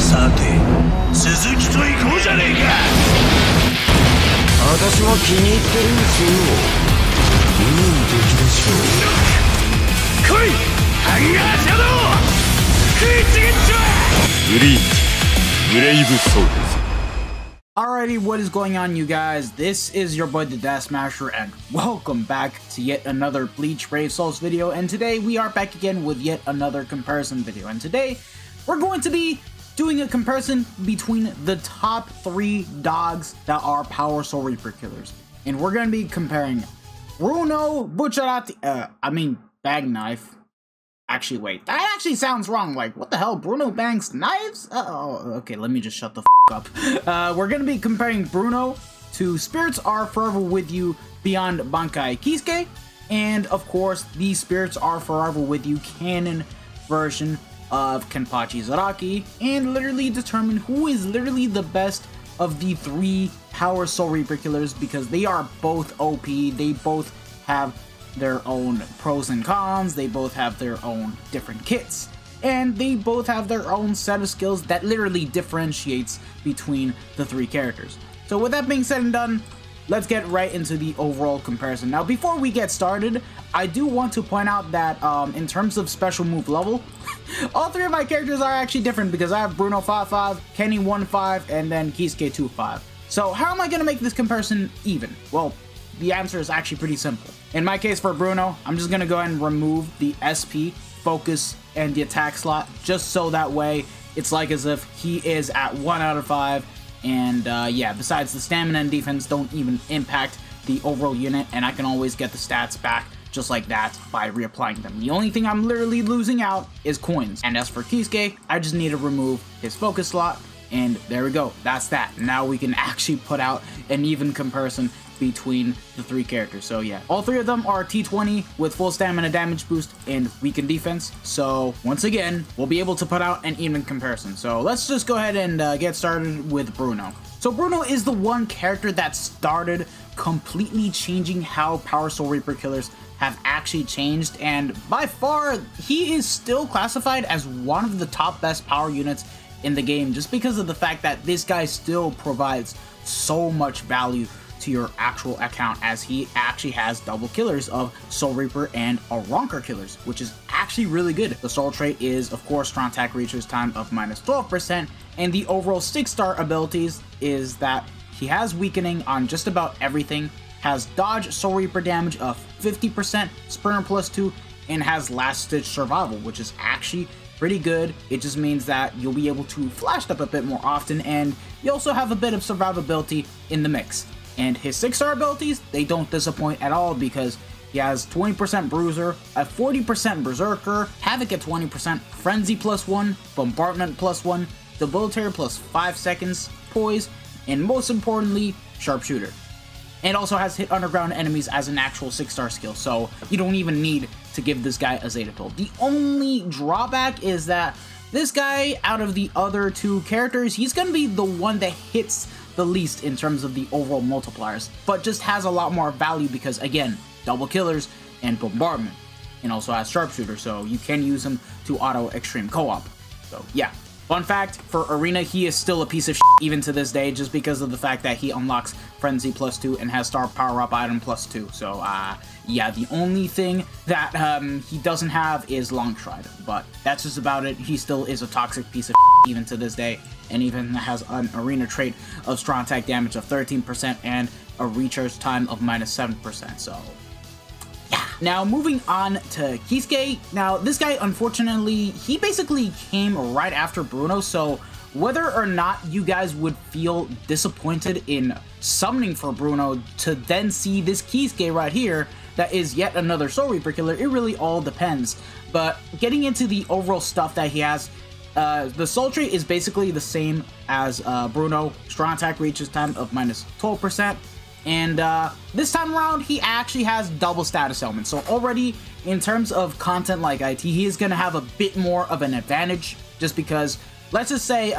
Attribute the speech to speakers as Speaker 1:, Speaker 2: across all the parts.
Speaker 1: さて鈴木と行こうじゃねえか。
Speaker 2: 私も気に入ってるんですよ。いい出来でしょう。
Speaker 1: 来いハンガーシャドウ食いちぎっちまえ。
Speaker 3: ブリーチブレイブソウルズ。
Speaker 4: Alrighty, what is going on, you guys? This is your boy the Dash Smasher, and welcome back to yet another Bleach Brave Souls video. And today we are back again with yet another comparison video. And today we're going to be doing a comparison between the top 3 dogs that are Power Soul Reaper killers. And we're going to be comparing Bruno Bag Knife. Actually, wait, that actually sounds wrong. Like, what the hell? Bruno bangs knives? Oh, okay, let me just shut the f up. We're gonna be comparing Bruno to Spirits Are Forever With You Beyond Bankai Kisuke, and of course, the Spirits Are Forever With You canon version of Kenpachi Zaraki, and literally determine who is literally the best of the 3 Power Soul Reaper killers, because they are both OP, they both have their own pros and cons, they both have their own different kits, and they both have their own set of skills that literally differentiates between the 3 characters. So with that being said and done, let's get right into the overall comparison. Now before we get started, I do want to point out that in terms of special move level, all 3 of my characters are actually different, because I have Bruno 5-5, Kenny 1-5, and then Kisuke 2-5. So how am I going to make this comparison even? Well, the answer is actually pretty simple. In my case for Bruno, I'm just going to go ahead and remove the SP, focus, and the attack slot, just so that way it's like as if he is at 1 out of 5, and yeah, besides the stamina and defense don't even impact the overall unit, and I can always get the stats back just like that by reapplying them. The only thing I'm literally losing out is coins. And as for Kisuke, I just need to remove his focus slot, and there we go, that's that. Now we can actually put out an even comparison between the 3 characters. So yeah, all 3 of them are T20 with full stamina damage boost and weakened defense. So once again, we'll be able to put out an even comparison. So let's just go ahead and get started with Bruno. So Bruno is the one character that started completely changing how Power Soul Reaper killers have actually changed, and by far he is still classified as one of the top best power units in the game, just because of the fact that this guy still provides so much value to your actual account, as he actually has double killers of Soul Reaper and Ronker killers, which is actually really good. The soul trait is of course strong attack recharge time of -12%, and the overall 6-star abilities is that he has weakening on just about everything, has dodge Soul Reaper damage of 50%, Sprinter +2, and has last stitch survival, which is actually pretty good. It just means that you'll be able to flash step a bit more often, and you also have a bit of survivability in the mix. And his 6-star abilities, they don't disappoint at all, because he has 20% Bruiser, a 40% Berserker, Havoc at 20%, Frenzy +1, Bombardment +1, Debilitator +5 seconds, Poise, and most importantly, Sharpshooter. And also has hit underground enemies as an actual 6-star skill, so you don't even need to give this guy a Zeta Pill. The only drawback is that this guy, out of the other 2 characters, he's gonna be the one that hits the least in terms of the overall multipliers, but just has a lot more value because, again, double killers and bombardment, and also has Sharpshooter, so you can use him to auto extreme co-op. So yeah. Fun fact, for Arena, he is still a piece of shit even to this day, just because of the fact that he unlocks Frenzy +2 and has Star Power Up Item +2. So, yeah, the only thing that he doesn't have is Long Stride, but that's just about it. He still is a toxic piece of shit even to this day, and even has an Arena trait of strong attack damage of 13% and a recharge time of -7%, so yeah. Now moving on to Kisuke. Now this guy, unfortunately, he basically came right after Bruno, so whether or not you guys would feel disappointed in summoning for Bruno to then see this Kisuke right here that is yet another Soul Reaper killer, it really all depends. But getting into the overall stuff that he has, the soul trait is basically the same as Bruno, strong attack reaches time of -12%. And this time around, he actually has double status elements. So already, in terms of content like IT, he is going to have a bit more of an advantage, just because, let's just say,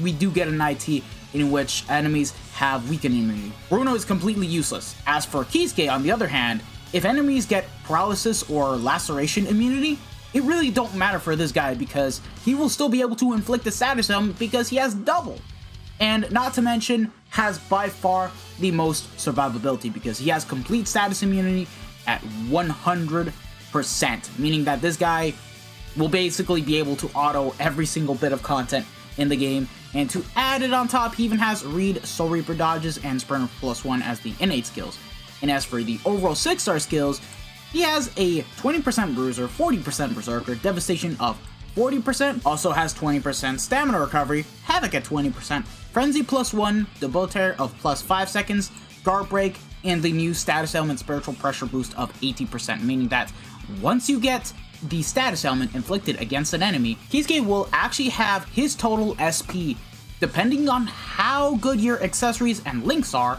Speaker 4: we do get an IT in which enemies have weakened immunity. Bruno is completely useless. As for Kisuke, on the other hand, if enemies get paralysis or laceration immunity, it really don't matter for this guy because he will still be able to inflict the status ailment because he has double. And not to mention, has by far the most survivability because he has complete status immunity at 100%, meaning that this guy will basically be able to auto every single bit of content in the game. And to add it on top, he even has Read, Soul Reaper dodges, and Sprinter +1 as the innate skills. And as for the overall 6-star skills, he has a 20% Bruiser, 40% Berserker, Devastation of 40%, also has 20% Stamina Recovery, Havoc at 20%, Frenzy +1, Debilitator of +5 seconds, Guard Break, and the new status ailment Spiritual Pressure boost of 80%, meaning that once you get the status ailment inflicted against an enemy, Kisuke will actually have his total SP, depending on how good your accessories and links are,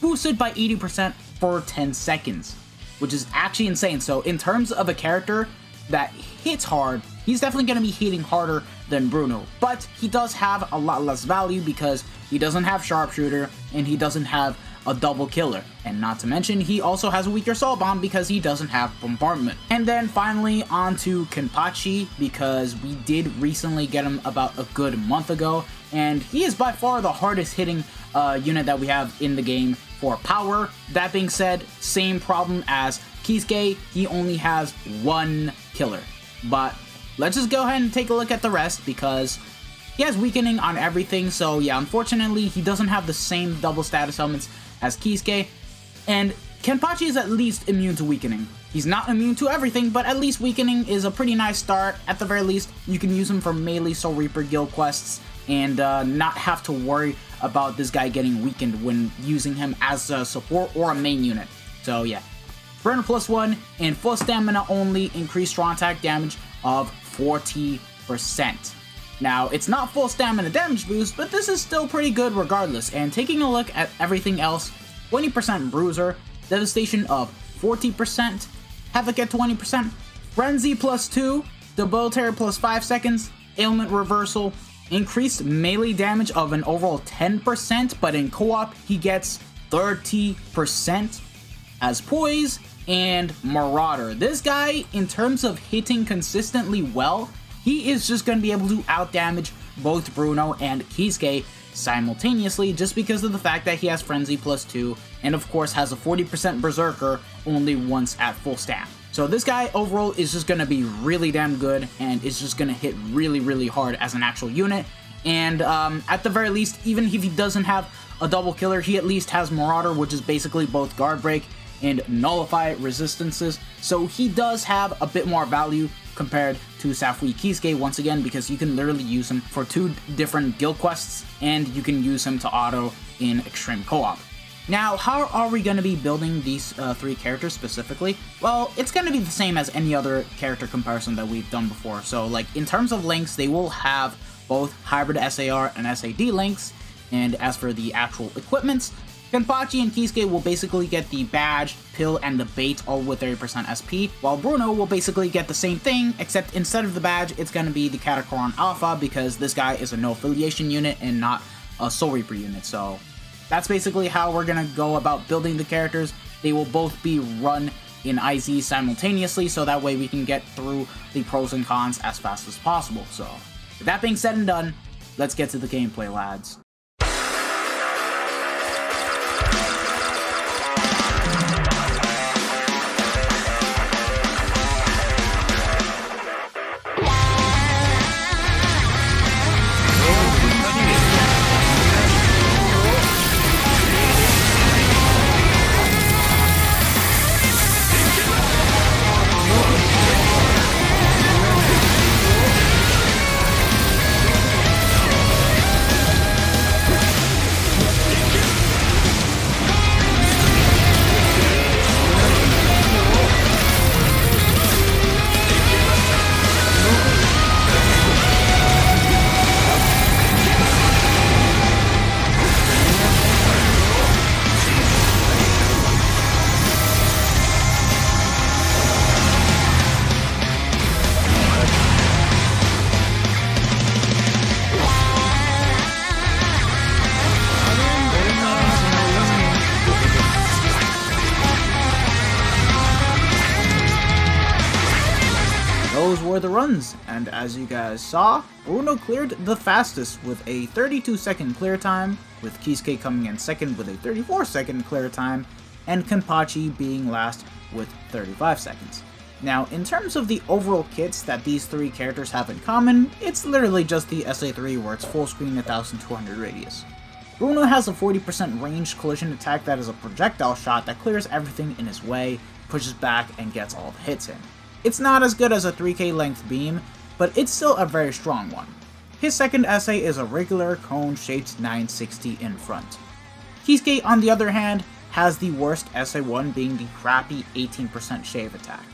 Speaker 4: boosted by 80% for 10 seconds, which is actually insane. So in terms of a character that hits hard, he's definitely going to be hitting harder than Bruno, but he does have a lot less value because he doesn't have Sharpshooter and he doesn't have a double killer, and not to mention he also has a weaker Soul Bomb because he doesn't have Bombardment. And then finally on to Kenpachi, because we did recently get him about a good month ago, and he is by far the hardest hitting unit that we have in the game for power. That being said, same problem as Kisuke, he only has one killer. But let's just go ahead and take a look at the rest because he has weakening on everything. So yeah, unfortunately he doesn't have the same double status elements as Kisuke, and Kenpachi is at least immune to weakening. He's not immune to everything, but at least weakening is a pretty nice start. At the very least, you can use him for melee Soul Reaper guild quests and not have to worry about this guy getting weakened when using him as a support or a main unit. So yeah, Burner +1 and full stamina only increase strong attack damage of 40%. Now, it's not full stamina damage boost, but this is still pretty good regardless. And taking a look at everything else, 20% Bruiser, Devastation of 40%, Havoc at 20%, Frenzy +2, Debilitator +5 seconds, Ailment Reversal, increased melee damage of an overall 10%, but in co-op he gets 30% as Poise and Marauder. This guy, in terms of hitting consistently well, he is just going to be able to outdamage both Bruno and Kisuke simultaneously just because of the fact that he has Frenzy +2 and of course has a 40% Berserker only once at full stat. So this guy overall is just going to be really damn good and is just going to hit really hard as an actual unit. And at the very least, even if he doesn't have a double killer, he at least has Marauder, which is basically both Guard Break and Nullify resistances. So he does have a bit more value compared to SAFWY Kisuke once again, because you can literally use him for 2 different guild quests and you can use him to auto in extreme co-op. Now, how are we going to be building these 3 characters specifically? Well, it's going to be the same as any other character comparison that we've done before. So like in terms of links, they will have both hybrid SAR and SAD links, and as for the actual equipments, Kenpachi and Kisuke will basically get the badge, pill, and the bait all with 30% SP, while Bruno will basically get the same thing, except instead of the badge, it's going to be the Catacrown Alpha, because this guy is a no affiliation unit and not a Soul Reaper unit. So that's basically how we're going to go about building the characters. They will both be run in IZ simultaneously, so that way we can get through the pros and cons as fast as possible. So with that being said and done, let's get to the gameplay, lads. for the runs, and as you guys saw, Bruno cleared the fastest with a 32-second clear time, with Kisuke coming in second with a 34-second clear time, and Kenpachi being last with 35 seconds. Now, in terms of the overall kits that these three characters have in common, it's literally just the SA3 where it's full screen 1200 radius. Bruno has a 40% ranged collision attack that is a projectile shot that clears everything in his way, pushes back, and gets all the hits in. It's not as good as a 3k length beam, but it's still a very strong one. His second SA is a regular cone-shaped 960 in front. Kisuke, on the other hand, has the worst SA1 being the crappy 18% shave attack.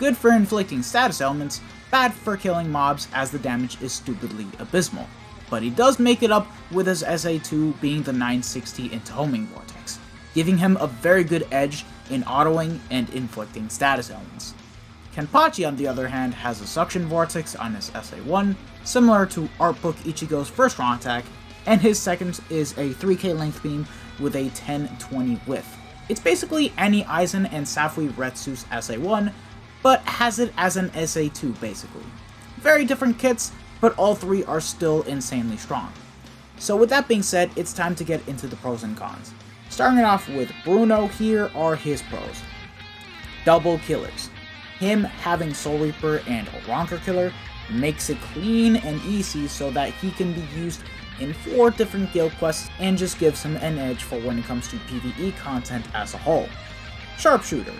Speaker 4: Good for inflicting status elements, bad for killing mobs as the damage is stupidly abysmal. But he does make it up with his SA2 being the 960 into homing vortex, giving him a very good edge in autoing and inflicting status elements. Kenpachi, on the other hand, has a suction vortex on his SA1, similar to Art Book Ichigo's first round attack, and his second is a 3k length beam with a 10-20 width. It's basically any Aizen and SAFWY Retsu's SA1, but has it as an SA2 basically. Very different kits, but all three are still insanely strong. So with that being said, it's time to get into the pros and cons. Starting off with Bruno, here are his pros. Double killers. Him having Soul Reaper and a Ronker killer makes it clean and easy so that he can be used in 4 different guild quests and just gives him an edge for when it comes to PvE content as a whole. Sharpshooter.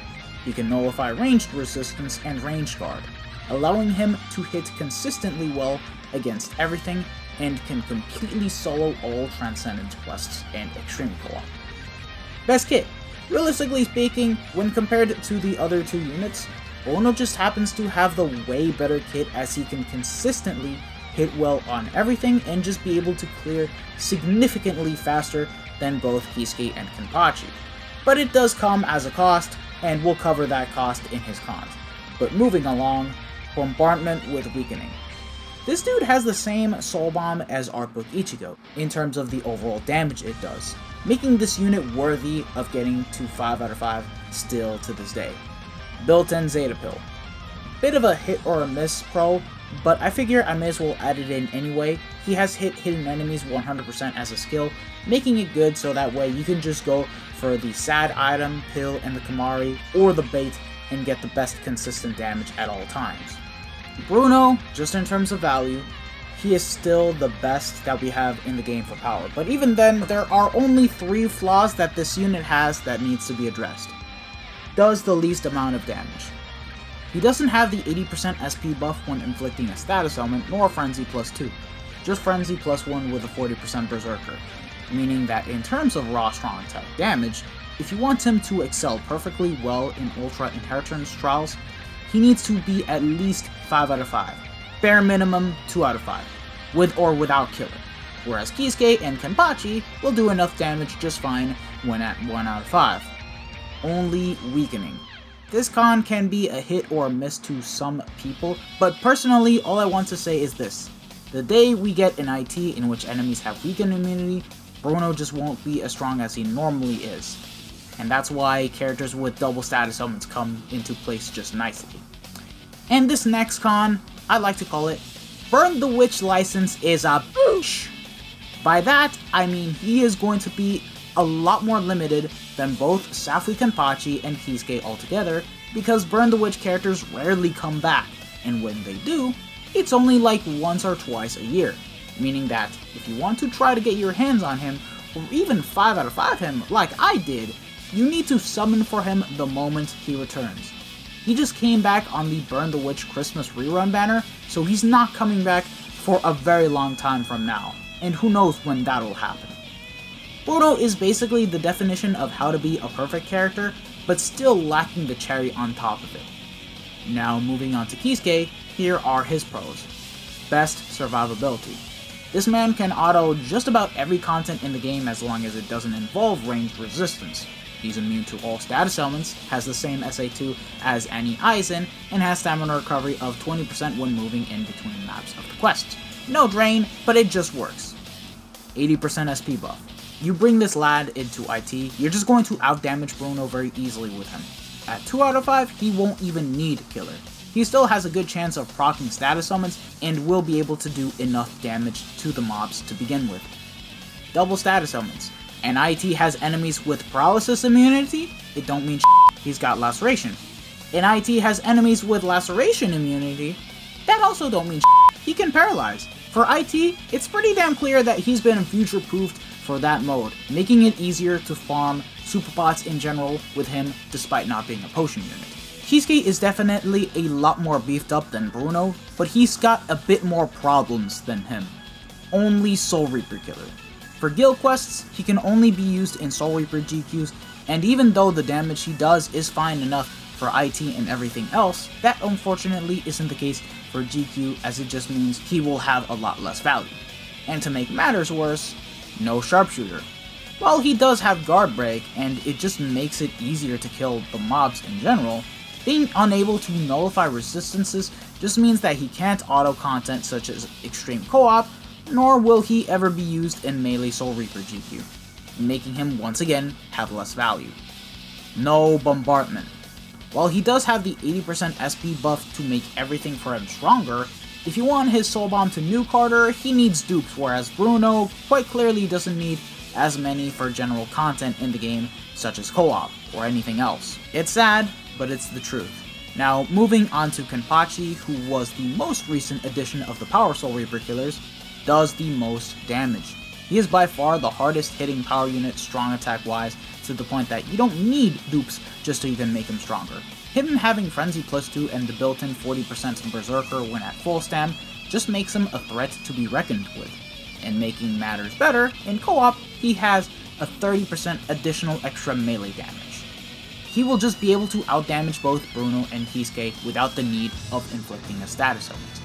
Speaker 4: He can nullify ranged resistance and range guard, allowing him to hit consistently well against everything and can completely solo all Transcendence quests and Extreme Co-op. Best kit. Realistically speaking, when compared to the other 2 units, Bruno just happens to have the way better kit as he can consistently hit well on everything and just be able to clear significantly faster than both Kisuke and Kenpachi. But it does come as a cost, and we'll cover that cost in his cons. But moving along, Bombardment with Weakening. This dude has the same Soul Bomb as Art Book Ichigo in terms of the overall damage it does, making this unit worthy of getting to 5 out of 5 still to this day. Built-in Zeta Pill. Bit of a hit or a miss pro, but I figure I may as well add it in anyway. He has hit hidden enemies 100% as a skill, making it good so that way you can just go for the sad item, pill, and the Kamari, or the bait, and get the best consistent damage at all times. Bruno, just in terms of value, he is still the best that we have in the game for power, but even then, there are only 3 flaws that this unit has that needs to be addressed. Does the least amount of damage. He doesn't have the 80% SP buff when inflicting a status element, nor Frenzy +2, just Frenzy +1 with a 40% Berserker, meaning that in terms of raw strong attack damage, if you want him to excel perfectly well in Ultra Inheritance trials, he needs to be at least 5 out of 5, bare minimum 2 out of 5, with or without killer, whereas Kisuke and Kenpachi will do enough damage just fine when at 1 out of 5. Only Weakening. This con can be a hit or a miss to some people, but personally all I want to say is this. The day we get an IT in which enemies have weakened immunity, Bruno just won't be as strong as he normally is. And that's why characters with double status elements come into place just nicely. And this next con, I like to call it, Burn the Witch license is a bitch. By that, I mean he is going to be a lot more limited than both SAFWY Kenpachi and Kisuke altogether, because Burn the Witch characters rarely come back, and when they do, it's only like once or twice a year, meaning that if you want to try to get your hands on him, or even 5 out of 5 him like I did, you need to summon for him the moment he returns. He just came back on the Burn the Witch Christmas rerun banner, so he's not coming back for a very long time from now, and who knows when that'll happen. Bruno is basically the definition of how to be a perfect character, but still lacking the cherry on top of it. Now moving on to Kisuke, here are his pros. Best survivability. This man can auto just about every content in the game as long as it doesn't involve ranged resistance. He's immune to all status elements, has the same SA2 as any Aizen, and has stamina recovery of 20% when moving in between maps of the quest. No drain, but it just works. 80% SP buff. You bring this lad into IT, you're just going to outdamage Bruno very easily with him. At 2 out of 5, he won't even need killer. he still has a good chance of proccing status summons and will be able to do enough damage to the mobs to begin with. Double status summons. And IT has enemies with paralysis immunity? It don't mean shit. He's got laceration. And IT has enemies with laceration immunity? That also don't mean shit. He can paralyze. For IT, it's pretty damn clear that he's been future-proofed for that mode, making it easier to farm superbots in general with him despite not being a potion unit. Kisuke is definitely a lot more beefed up than Bruno, but he's got a bit more problems than him. Only Soul Reaper Killer. For guild quests, he can only be used in Soul Reaper GQs, and even though the damage he does is fine enough for IT and everything else, that unfortunately isn't the case for GQ, as it just means he will have a lot less value. And to make matters worse, no Sharpshooter. While he does have Guard Break, and it just makes it easier to kill the mobs in general, being unable to nullify resistances just means that he can't auto content such as Extreme Co-op, nor will he ever be used in Melee Soul Reaper GQ, making him once again have less value. No Bombardment. While he does have the 80% SP buff to make everything for him stronger, if you want his Soul Bomb to nuke harder, he needs dupes, whereas Bruno quite clearly doesn't need as many for general content in the game, such as co-op or anything else. It's sad, but it's the truth. Now, moving on to Kenpachi, who was the most recent addition of the Power Soul Reaper Killers, does the most damage. He is by far the hardest hitting power unit strong attack wise, to the point that you don't need dupes just to even make him stronger. Him having Frenzy +2 and the built-in 40% Berserker when at full stam just makes him a threat to be reckoned with. And making matters better, in co-op, he has a 30% additional extra melee damage. He will just be able to outdamage both Bruno and Kisuke without the need of inflicting a status element.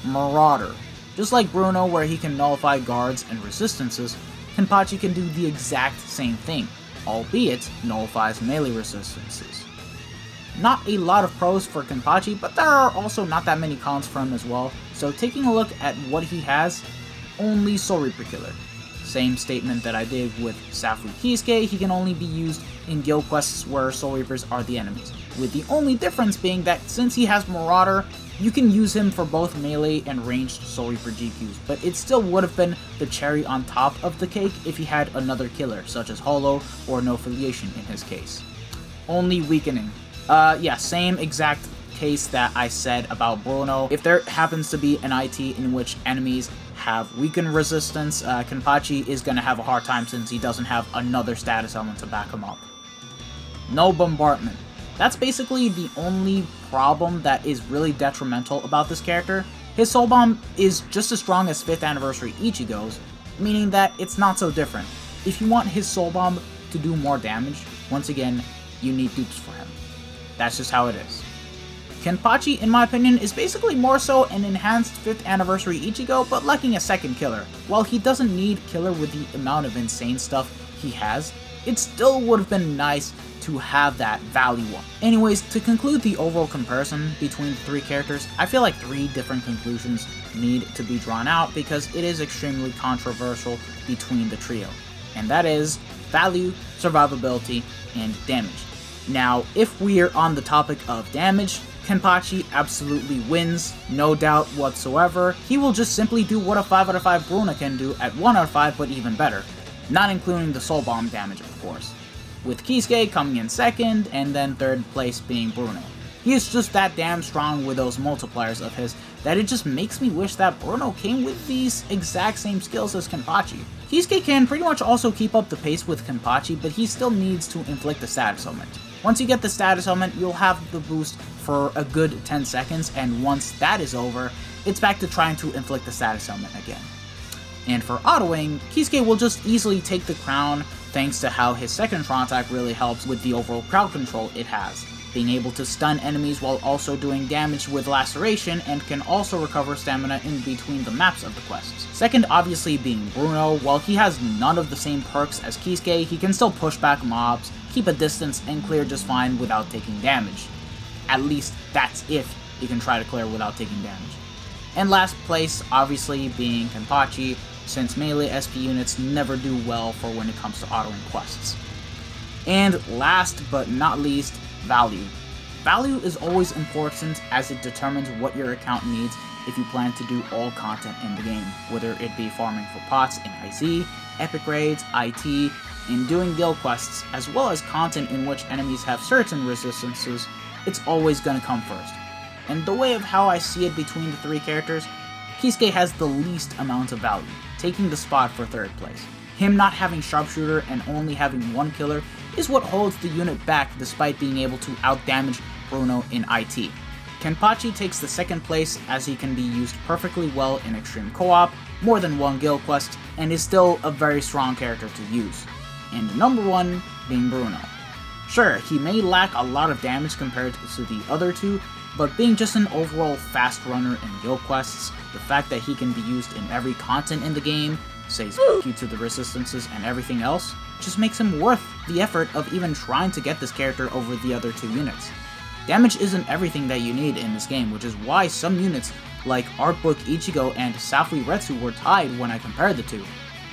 Speaker 4: Marauder. Just like Bruno, where he can nullify guards and resistances, Kenpachi can do the exact same thing, albeit nullifies melee resistances. Not a lot of pros for Kenpachi, but there are also not that many cons for him as well, so taking a look at what he has, only Soul Reaper Killer. Same statement that I did with SAFWY Kisuke, he can only be used in guild quests where Soul Reapers are the enemies, with the only difference being that since he has Marauder, you can use him for both melee and ranged Soul Reaper GQs, but it still would have been the cherry on top of the cake if he had another killer, such as Holo or No Affiliation in his case. Only weakening. Yeah, same exact case that I said about Bruno. If there happens to be an IT in which enemies have weakened resistance, Kenpachi is going to have a hard time since he doesn't have another status element to back him up. No Bombardment. That's basically the only problem that is really detrimental about this character. His Soul Bomb is just as strong as 5th Anniversary Ichigo's, meaning that it's not so different. If you want his Soul Bomb to do more damage, once again, you need dupes for him. That's just how it is. Kenpachi, in my opinion, is basically more so an enhanced 5th Anniversary Ichigo, but lacking a second killer. While he doesn't need killer with the amount of insane stuff he has, it still would have been nice to have that value up. Anyways, to conclude the overall comparison between the three characters, I feel like 3 different conclusions need to be drawn out because it is extremely controversial between the trio, and that is value, survivability, and damage. Now, if we're on the topic of damage, Kenpachi absolutely wins, no doubt whatsoever. He will just simply do what a 5 out of 5 Bruno can do at 1 out of 5, but even better. Not including the Soul Bomb damage, of course. With Kisuke coming in second, and then third place being Bruno. He is just that damn strong with those multipliers of his that it just makes me wish that Bruno came with these exact same skills as Kenpachi. Kisuke can pretty much also keep up the pace with Kenpachi, but he still needs to inflict a status element. Once you get the status element, you'll have the boost for a good 10 seconds, and once that is over, it's back to trying to inflict the status element again. And for autoing, Kisuke will just easily take the crown thanks to how his second Tron attack really helps with the overall crowd control it has, being able to stun enemies while also doing damage with laceration, and can also recover stamina in between the maps of the quests. Second obviously being Bruno. While he has none of the same perks as Kisuke, he can still push back mobs, keep a distance, and clear just fine without taking damage. At least that's if he can try to clear without taking damage. And last place obviously being Kenpachi, since melee SP units never do well for when it comes to autoing quests. And last but not least, value. Value is always important as it determines what your account needs if you plan to do all content in the game, whether it be farming for pots in IZ, epic raids, IT, and doing guild quests, as well as content in which enemies have certain resistances. It's always gonna come first. And the way of how I see it between the three characters, Kisuke has the least amount of value, taking the spot for 3rd place. Him not having sharpshooter and only having one killer is what holds the unit back despite being able to outdamage Bruno in IT. Kenpachi takes the 2nd place as he can be used perfectly well in extreme co-op, more than one guild quest, and is still a very strong character to use. And number 1 being Bruno. Sure, he may lack a lot of damage compared to the other two, but being just an overall fast runner in guild quests, the fact that he can be used in every content in the game, say SAIKYOU to the resistances and everything else, just makes him worth the effort of even trying to get this character over the other two units. Damage isn't everything that you need in this game, which is why some units like Artbook Ichigo and SAFWY Retsu were tied when I compared the two.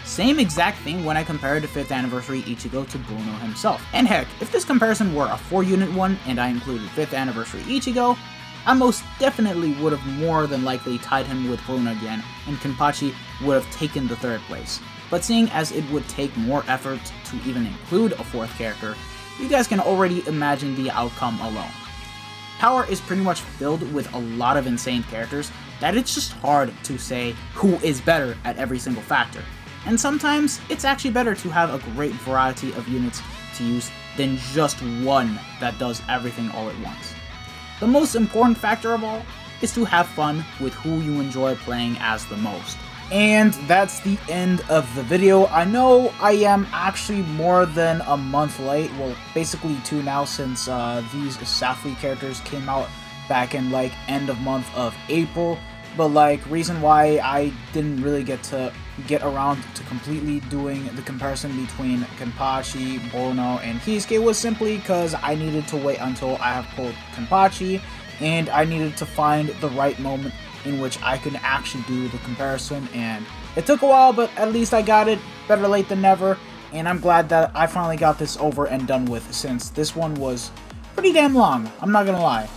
Speaker 4: Same exact thing when I compared the 5th anniversary Ichigo to Bruno himself. And heck, if this comparison were a 4-unit one and I included 5th anniversary Ichigo, I most definitely would have more than likely tied him with Bruno again, and Kenpachi would have taken the 3rd place. But seeing as it would take more effort to even include a 4th character, you guys can already imagine the outcome alone. Power is pretty much filled with a lot of insane characters that it's just hard to say who is better at every single factor. And sometimes it's actually better to have a great variety of units to use than just one that does everything all at once. The most important factor of all is to have fun with who you enjoy playing as the most. And that's the end of the video. I know I am actually more than a month late, well basically 2 now, since these SAFWY characters came out back in like end of month of April. But like, reason why I didn't really get around to completely doing the comparison between Kenpachi, Bruno, and Kisuke was simply because I needed to wait until I have pulled Kenpachi, and I needed to find the right moment in which I could actually do the comparison, and it took a while, but at least I got it. Better late than never, and I'm glad that I finally got this over and done with, since this one was pretty damn long, I'm not gonna lie.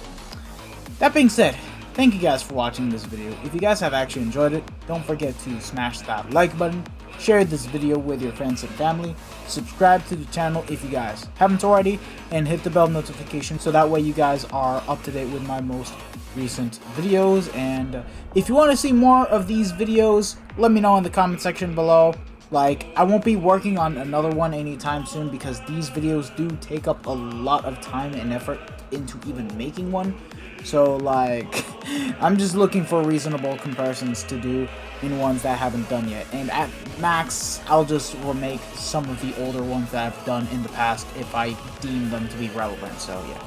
Speaker 4: That being said, thank you guys for watching this video. If you guys have actually enjoyed it, don't forget to smash that like button, share this video with your friends and family, subscribe to the channel if you guys haven't already, and hit the bell notification so that way you guys are up to date with my most recent videos. And if you want to see more of these videos, let me know in the comment section below. Like, I won't be working on another one anytime soon because these videos do take up a lot of time and effort into even making one. So like, I'm just looking for reasonable comparisons to do in ones that I haven't done yet. And at max, I'll just remake some of the older ones that I've done in the past if I deem them to be relevant. So yeah.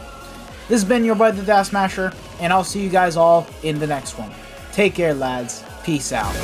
Speaker 4: This has been your boy, the Dash Smasher, and I'll see you guys all in the next one. Take care, lads. Peace out.